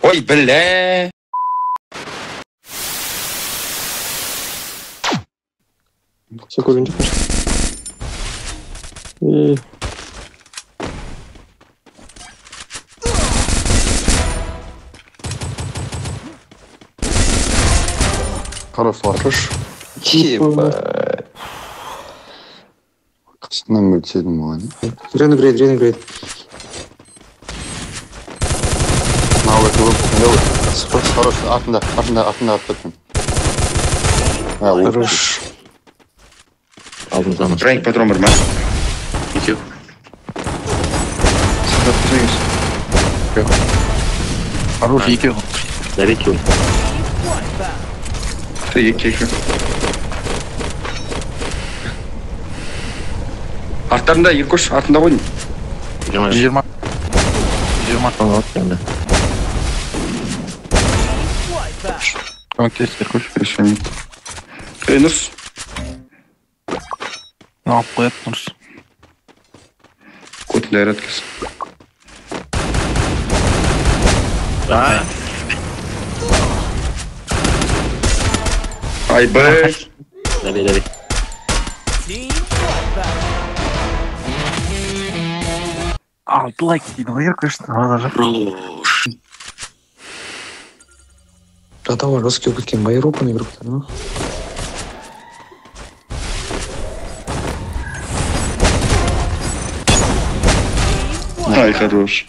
Ой, бля. Все көрінді. Хорош, Хорош. Ебать. Қасынан мөлтседім оған. Ренегрейд. Хорош, артында аттатпен. Хорош. Алдымыздан. Бранк патрон бар ма? Екеу. Хорош, екеу. Давид өлді. Екеу. Арттарында Еркош, артында ғой. 20. Соны алып келді. Окей, Еркош, решение. Нұрс. Алып қояды Нұрс. Көтінде айрат кез. Ай, бай. Давид. Лайк дейді ғой Еркоштың даже. Жатауға жас келіп кеткен Байропаны игроктар, ну. Ай, хорош.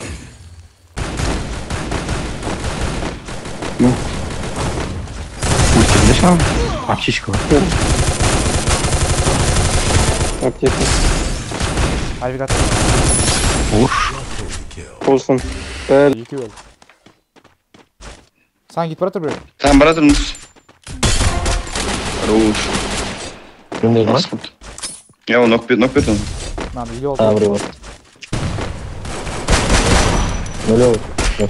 Ультимде сам? Аптечка. Аптека. Навигатор. Ош. Болсын. Бәл. Саған кетіп бара тұр біреу. Там бара тұрмыз. Хорош. Кімдегі ма? Я он нок берді. Мынаны елу алды. Біреу бар. Нөлеу.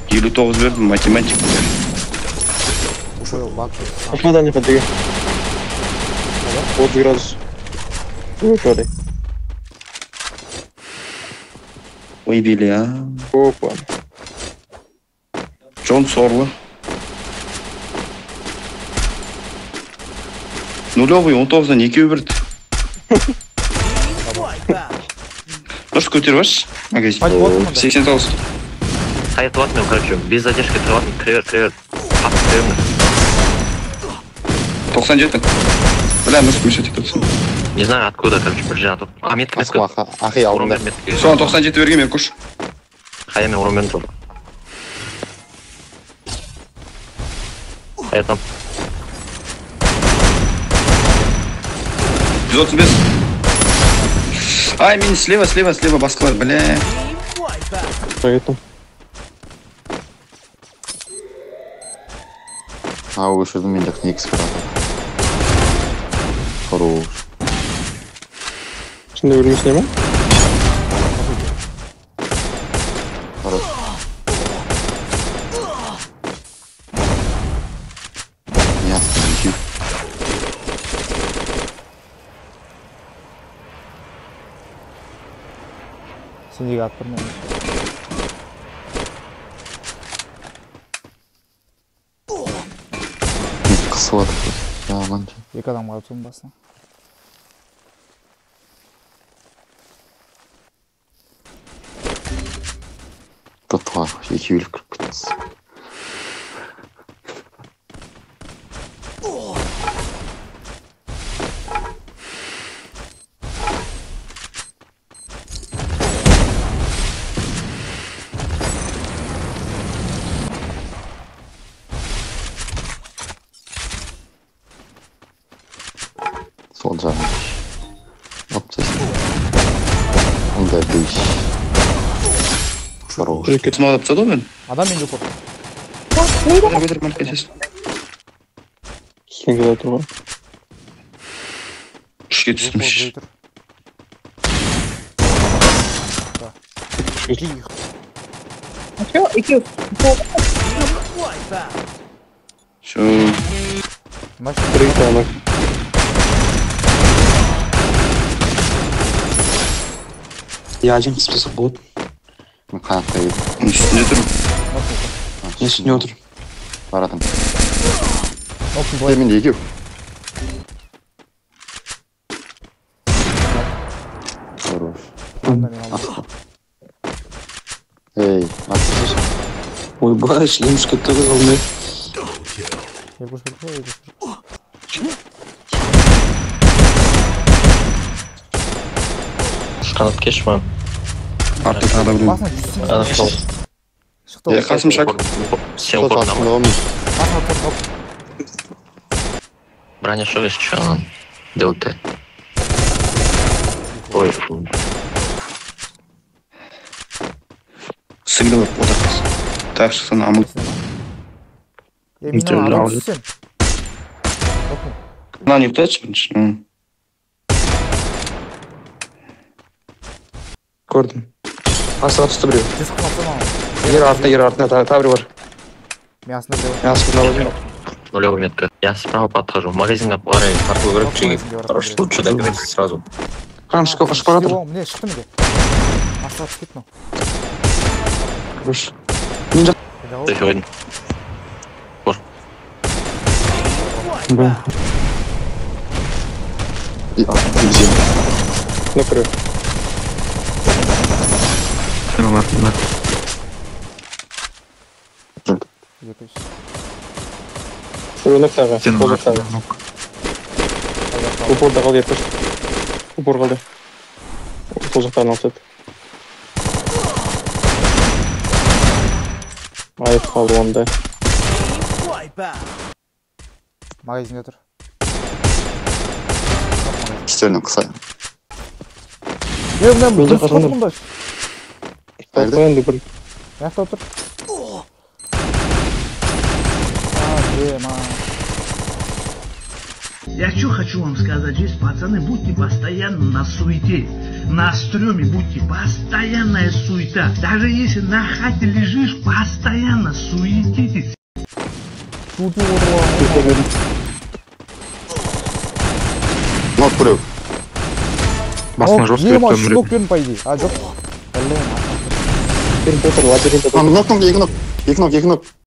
59 бердім, математик. Ушел бак. Попадание подбеги. 30 градус. Выпали. Ой, бля. Опа. Джон сорлы. Нулевый, 19-дан екеу берді. Дұрыс көтеріп магазин. 89. Қайып тұратын, короче, без задержки тұратын, кривер. Қатып кіремін. 97. Бля, дұрыс көшет етіпсің. Не знаю, откуда, короче, бір жена тут. Метка. Ахи алдында. Соған 97 берген Еркош. Қаямен ұрымен тұр. Қаятам. 135. Ай, мен слева басқалар, бля. Поэтому. Өшірдім мен жақын екісі қырады. Хорош. Şimdi ölmüşsün ama. Хорош. Ясно, екеу. Сендегі ат бір мен. Қысып атыр. Жаман. Екі адам қалып соның басына. Тұтыға екеуілік кіріп кетіңіз. Сол жағын. Аптеsin. Ондай бейш. Хорош. Кетім алып тастады ғой мен. Адам мен жоқ. Көтеріп алып кетесің. Sen kadar durma. Үшке түстіміш. Все. Три танок. Я один список будет. Қанатқа еді. Үстінде тұр. Есіне отыр. Барадың. Open play. Мен егеу. Хорош. Ладно, мен алдым. Эй, атсыз. Ойбай, шлем кетті ғой қалмай. Егуш бір қой, егуш бір. Қанат кеш ма? Артта тағы да біреу. Басына 100 сен. Шықты ғой. Қасым шаг. Сен Сол қорына астында ма? olmuş. Басына топ. Броня что еще? ДЛТ. Ой, фу. Сыграл вот так. Так что на аму. Мен адам 100 сен. Open. На не втачиваешь? Көрдім. Астыға түсті біреу. Жүз қымапсан ау. Ер артында тағы біреу бар. Мен астында біреу. Мен астында возьму. Нулевая метка. Я справа подхожу. В магазин отворяю. Хорошо, лучше договориться сразу. Қамшыққа қашып баратыр. Міне шықты менде. Астыға түсіп кет мынау. Хорош. Ты сегодня. И бензин. Ну, кры. Жетпіс. Ürünü tағы. Қолы тағы. Упорда қал етір. Упор қалды. Сол жақтан алып сәт. Айып қалды онда. Магазинде тұр. Стернің қысай. Мен Менде бұлыс қатырмын. қотымда. Қайда? Енді бір. Яқта отыр. Я что хочу вам сказать, здесь, пацаны, будьте постоянно на суете. На стреме будьте, постоянная суета. Даже если на хате лежишь, постоянно суетитесь. Тупи отыр. Нот біреу. Басына жорстық өтті өмірі. Шмок берін, по идее. А, жоқ. Блин. Бір отыр, лабиринт отыр. Нок, екі нок.